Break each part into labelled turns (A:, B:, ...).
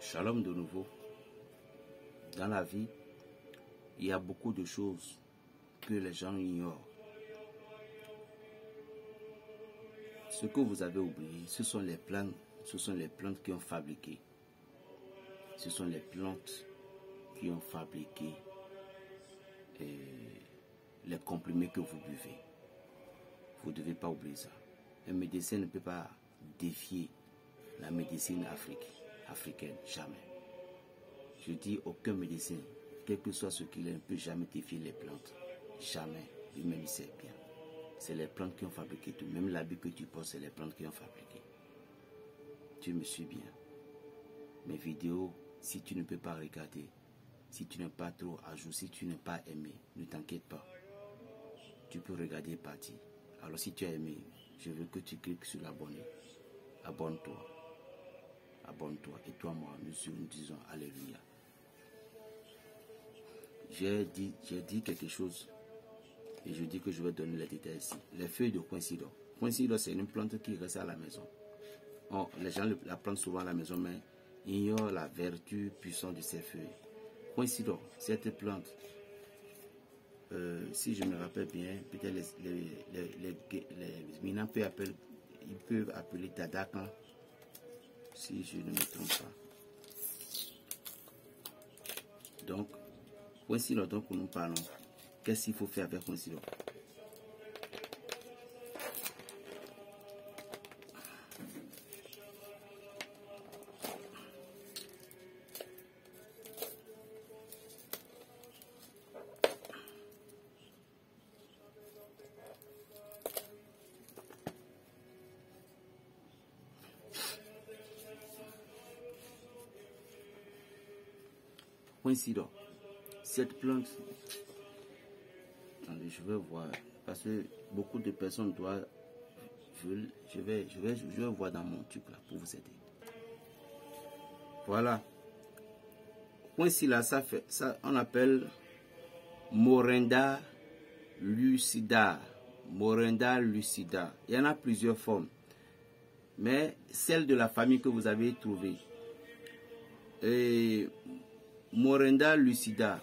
A: Shalom de nouveau. Dans la vie, il y a beaucoup de choses que les gens ignorent. Ce que vous avez oublié, ce sont les plantes qui ont fabriqué. Ce sont les plantes qui ont fabriqué les comprimés que vous buvez. Vous ne devez pas oublier ça. Un médecin ne peut pas défier la médecine africaine, jamais. Je dis aucun médecin, quel que soit ce qu'il est, ne peut jamais défier les plantes. Jamais. Lui-même il sait bien. C'est les plantes qui ont fabriqué tout. Même l'habit que tu portes, c'est les plantes qui ont fabriqué. Tu me suis bien. Mes vidéos, si tu ne peux pas regarder, si tu n'es pas trop à jour, si tu n'es pas aimé, ne t'inquiète pas. Tu peux regarder et partir. Alors si tu as aimé, je veux que tu cliques sur l'abonner. Abonne-toi. Abonne-toi. Et toi, moi, nous disons Alléluia. J'ai dit quelque chose et je dis que je vais donner les détails ici. Les feuilles de coïncidor. Coïncidor, c'est une plante qui reste à la maison. Les gens la plantent souvent à la maison, mais ignorent la vertu puissante de ces feuilles. Coïncidor, cette plante, si je me rappelle bien, peut-être les Minans peuvent appeler Tadakan, si je ne me trompe pas. Donc, coïncidor dont nous parlons, qu'est-ce qu'il faut faire avec coïncidor? Coïncidor, cette plante, attendez, je vais voir, parce que beaucoup de personnes doivent, je vais voir dans mon truc là pour vous aider. Voilà. Coïncidor, ça on appelle Morinda lucida. Morinda lucida. Il y en a plusieurs formes, mais celle de la famille que vous avez trouvée, Morinda lucida,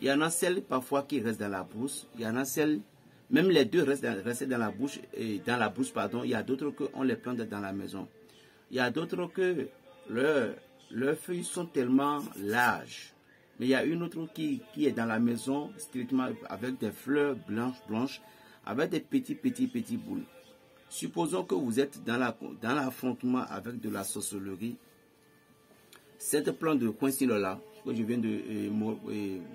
A: il y en a celles parfois qui restent dans la brousse, il y en a celles, même les deux restent dans la bouche, pardon. Il y a d'autres qu'on les plante dans la maison. Il y a d'autres que leurs feuilles sont tellement larges, mais il y a une autre qui est dans la maison strictement avec des fleurs blanches, avec des petits boules. Supposons que vous êtes dans l'affrontement avec de la sorcellerie. Cette plante de coïncidor là, que je viens de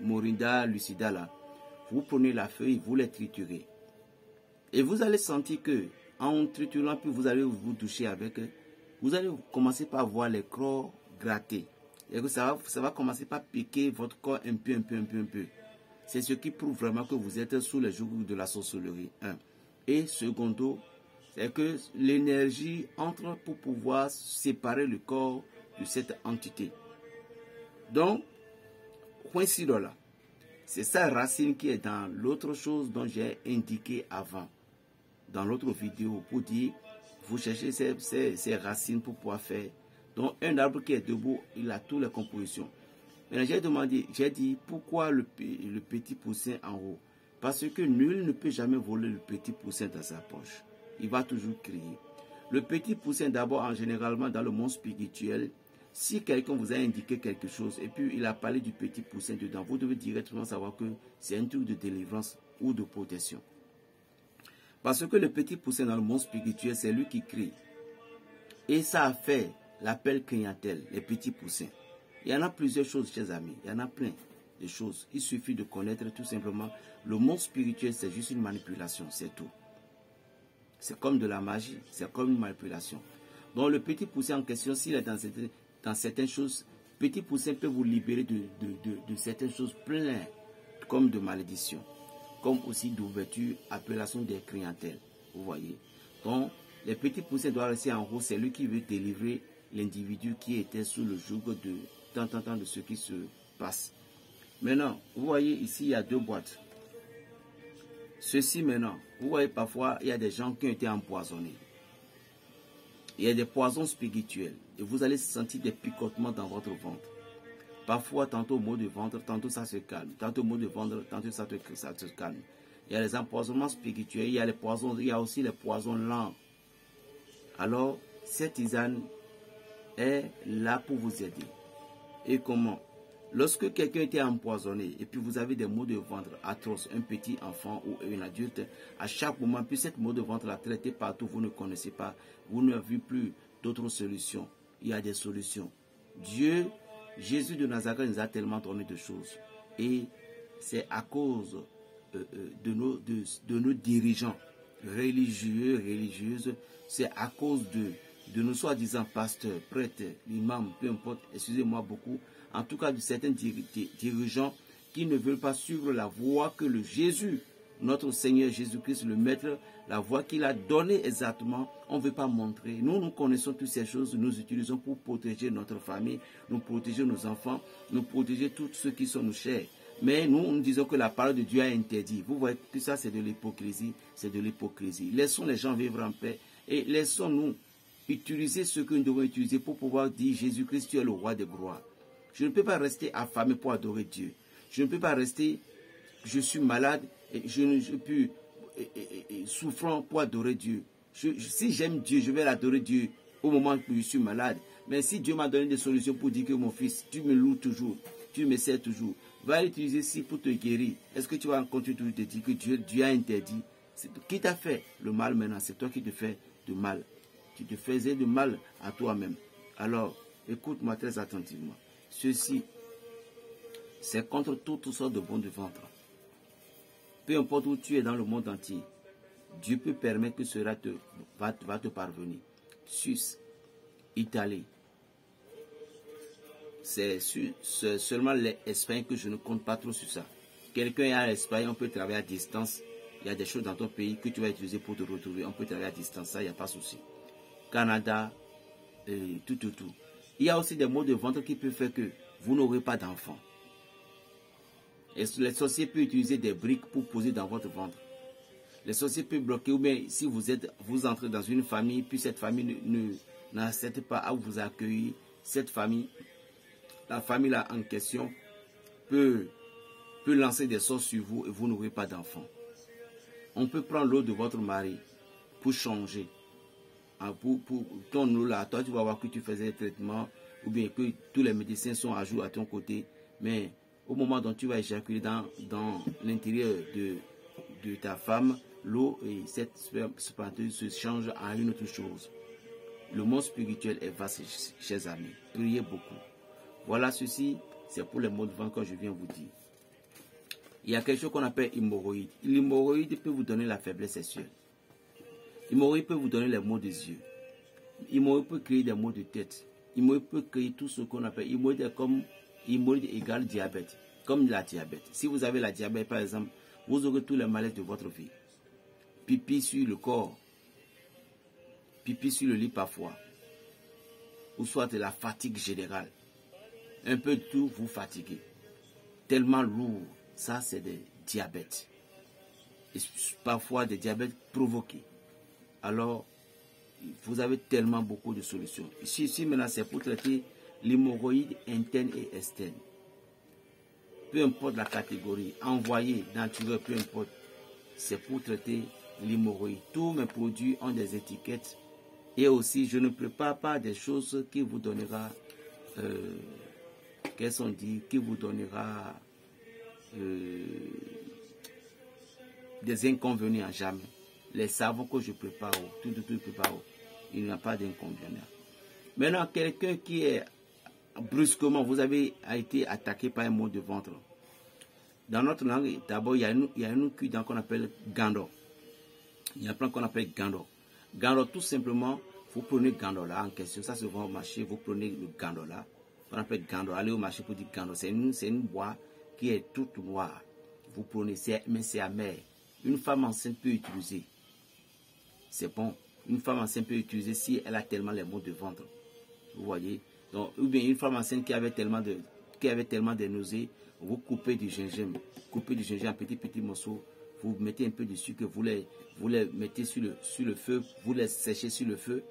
A: Morinda lucida là, vous prenez la feuille, vous les triturez. Et vous allez sentir que, en triturant, puis vous allez vous toucher avec, vous allez commencer par voir les crocs gratter. Et que ça va commencer par piquer votre corps un peu. C'est ce qui prouve vraiment que vous êtes sous le joug de la sorcellerie. Et secondo, c'est que l'énergie entre pour pouvoir séparer le corps de cette entité. Donc, coïncidor là, c'est sa racine qui est dans l'autre chose dont j'ai indiqué avant, dans l'autre vidéo, pour dire, vous cherchez ces racines pour pouvoir faire. Donc, un arbre qui est debout, il a toutes les compositions. Maintenant, j'ai dit, pourquoi le petit poussin en haut? Parce que nul ne peut jamais voler le petit poussin dans sa poche. Il va toujours crier. Le petit poussin, d'abord, généralement, dans le monde spirituel, si quelqu'un vous a indiqué quelque chose et puis il a parlé du petit poussin dedans, vous devez directement savoir que c'est un truc de délivrance ou de protection. Parce que le petit poussin dans le monde spirituel, c'est lui qui crie. Et ça a fait l'appel clientèle, les petits poussins. Il y en a plusieurs choses, chers amis. Il y en a plein de choses. Il suffit de connaître tout simplement. Le monde spirituel, c'est juste une manipulation, c'est tout. C'est comme de la magie, c'est comme une manipulation. Donc le petit poussin en question, s'il est dans certaines choses, petit poussin peut vous libérer de certaines choses pleines, comme de malédiction, comme aussi d'ouverture, appellation des clientèles. Vous voyez. Donc, les petits poussins doivent rester en haut, c'est lui qui veut délivrer l'individu qui était sous le joug de tant de ce qui se passe. Maintenant, vous voyez ici, il y a deux boîtes. Ceci maintenant, vous voyez parfois, il y a des gens qui ont été empoisonnés. Il y a des poisons spirituels. Et vous allez sentir des picotements dans votre ventre. Parfois, tantôt au mot de ventre, tantôt ça se calme. Tantôt au mot de ventre, tantôt ça se calme. Il y a les empoisonnements spirituels, il y a aussi les poisons lents. Alors, cette tisane est là pour vous aider. Et comment? Lorsque quelqu'un était empoisonné et puis vous avez des maux de ventre atroces, un petit enfant ou un adulte, à chaque moment, puis cette maux de ventre la traité partout, vous ne connaissez pas, vous n'avez plus d'autres solutions. Il y a des solutions. Dieu, Jésus de Nazareth nous a tellement donné de choses. Et c'est à cause de nos dirigeants religieux, religieuses, c'est à cause de nos soi-disant pasteurs, prêtres, imams, peu importe, excusez-moi beaucoup, en tout cas de certains dirigeants qui ne veulent pas suivre la voie que le Jésus, notre Seigneur Jésus-Christ, le Maître, la voie qu'il a donnée exactement, on ne veut pas montrer. Nous connaissons toutes ces choses, nous utilisons pour protéger notre famille, nous protéger nos enfants, nous protéger tous ceux qui sont nous chers. Mais nous disons que la parole de Dieu a interdit. Vous voyez que ça c'est de l'hypocrisie, c'est de l'hypocrisie. Laissons les gens vivre en paix et laissons-nous utiliser ce que nous devons utiliser pour pouvoir dire Jésus-Christ, tu es le roi des gloires. Je ne peux pas rester affamé pour adorer Dieu. Je ne peux pas rester, je suis malade et je ne peux souffrant pour adorer Dieu. Si j'aime Dieu, je vais l'adorer Dieu au moment où je suis malade. Mais si Dieu m'a donné des solutions pour dire que mon fils, tu me loues toujours, tu me sers toujours, va l'utiliser ici pour te guérir. Est-ce que tu vas continuer de te dire que Dieu a interdit? Qui t'a fait le mal maintenant? C'est toi qui te fais du mal. Tu te faisais du mal à toi-même. Alors, écoute-moi très attentivement. Ceci, c'est contre toutes sortes de bons de ventre. Peu importe où tu es dans le monde entier, Dieu peut permettre que cela va te parvenir. Suisse, Italie. C'est seulement l'Espagne que je ne compte pas trop sur ça. Quelqu'un est à l'Espagne, on peut travailler à distance. Il y a des choses dans ton pays que tu vas utiliser pour te retrouver. On peut travailler à distance, ça, il n'y a pas de souci. Canada, tout. Il y a aussi des maux de ventre qui peuvent faire que vous n'aurez pas d'enfants. Et les sorciers peuvent utiliser des briques pour poser dans votre ventre. Les sorciers peuvent bloquer, ou bien si vous entrez dans une famille, puis cette famille n'accepte pas à vous accueillir, cette famille, la famille là en question, peut lancer des sorts sur vous et vous n'aurez pas d'enfants. On peut prendre l'eau de votre mari pour changer. Pour ton eau là, toi tu vas voir que tu faisais des traitements, ou bien que tous les médecins sont à jour à ton côté, mais au moment dont tu vas éjaculer dans l'intérieur de ta femme, l'eau et cette spermatozoïde se changent en une autre chose. Le monde spirituel est vaste, chers amis. Priez beaucoup. Voilà, ceci, c'est pour les mots de vent que je viens vous dire. Il y a quelque chose qu'on appelle hémorroïde. L'hémorroïde peut vous donner la faiblesse sexuelle. L'hémorroïde peut vous donner les maux des yeux. L'hémorroïde peut créer des maux de tête. L'hémorroïde peut créer tout ce qu'on appelle hémorroïde comme hémorroïde égale diabète. Comme la diabète. Si vous avez la diabète, par exemple, vous aurez tous les malaises de votre vie. Pipi sur le corps. Pipi sur le lit parfois. Ou soit de la fatigue générale. Un peu de tout, vous fatiguez. Tellement lourd. Ça, c'est des diabètes. Et parfois des diabètes provoqués. Alors, vous avez tellement beaucoup de solutions. Ici maintenant, c'est pour traiter l'hémorroïde interne et externe. Peu importe la catégorie, envoyé, naturel, peu importe. C'est pour traiter l'hémorroïde. Tous mes produits ont des étiquettes. Et aussi, je ne prépare pas des choses qui vous donnera, qui vous donnera des inconvénients jamais. Les savons que je prépare, tout prépare, il n'y a pas d'inconvénients. Maintenant, quelqu'un qui est brusquement, vous avez été attaqué par un mot de ventre. Dans notre langue, d'abord, il y a une cuisine qu'on appelle gando. Il y a un plan qu'on appelle gando. Gando, tout simplement, vous prenez gando là en question, ça se vend au marché, vous prenez le gando là, qu'on appelle gando. Allez au marché pour dire gando. C'est une boîte qui est toute noire. Vous prenez, mais c'est amer. Une femme enceinte peut utiliser. C'est bon. Une femme enceinte peut utiliser si elle a tellement les maux de ventre. Vous voyez. Donc, ou bien une femme enceinte qui avait tellement de nausées, vous coupez du gingembre. Coupez du gingembre en petits morceaux. Vous mettez un peu de sucre, vous les mettez sur le feu, vous les séchez sur le feu.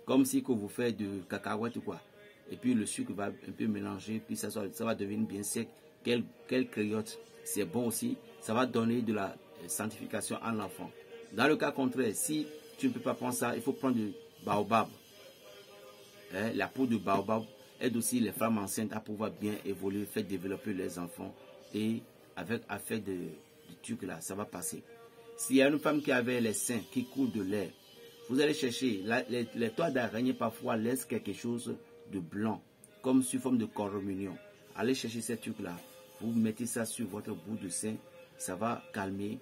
A: comme si que vous faites de cacahuètes ou quoi. Et puis le sucre va un peu mélanger, puis ça va devenir bien sec. Quelle criotte, c'est bon aussi. Ça va donner de la sanctification à l'enfant. Dans le cas contraire, si tu ne peux pas prendre ça, il faut prendre du baobab. La peau de baobab aide aussi les femmes enceintes à pouvoir bien évoluer, faire développer les enfants. Et avec du truc là, ça va passer. S'il y a une femme qui avait les seins qui coulent de l'air, vous allez chercher, les toits d'araignée parfois laissent quelque chose de blanc, comme sous forme de corommunion. Allez chercher ces trucs-là, vous mettez ça sur votre bout de sein, ça va calmer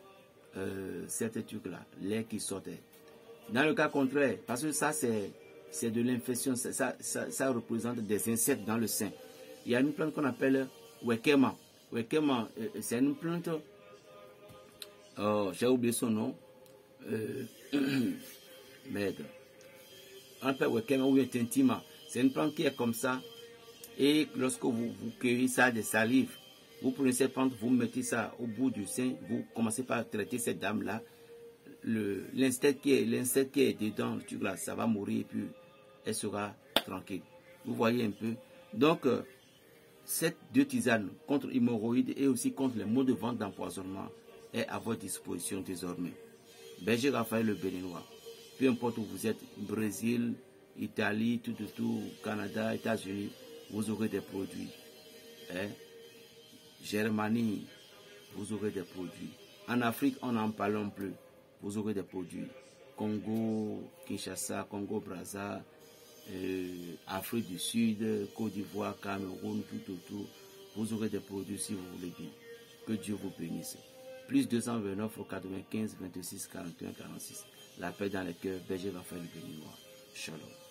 A: ces trucs-là, l'air qui sortait. Dans le cas contraire, parce que ça c'est de l'infection, ça représente des insectes dans le sein. Il y a une plante qu'on appelle wekema. Wekema, c'est une plante, j'ai oublié son nom, merde. On appelle wekema ou tintima. C'est une plante qui est comme ça. Et lorsque vous cueillez ça de salive, vous prenez cette plante, vous mettez ça au bout du sein, vous commencez par traiter cette dame-là. L'insecte qui est dedans, là, ça va mourir et puis elle sera tranquille. Vous voyez un peu. Donc, ces deux tisanes contre l'hémorroïde et aussi contre les maux de ventre d'empoisonnement est à votre disposition désormais. Berger Raphaël le Béninois. Peu importe où vous êtes, Brésil, Italie, tout, Canada, États-Unis, vous aurez des produits. Germanie, vous aurez des produits. En Afrique, on n'en parle plus. Vous aurez des produits. Congo, Kinshasa, Congo, Brazza, Afrique du Sud, Côte d'Ivoire, Cameroun, tout. Vous aurez des produits si vous voulez bien. Que Dieu vous bénisse. Plus 229 au 95 26 41 46. La paix dans les cœurs, Berger Raphaël le Béninois. Shalom.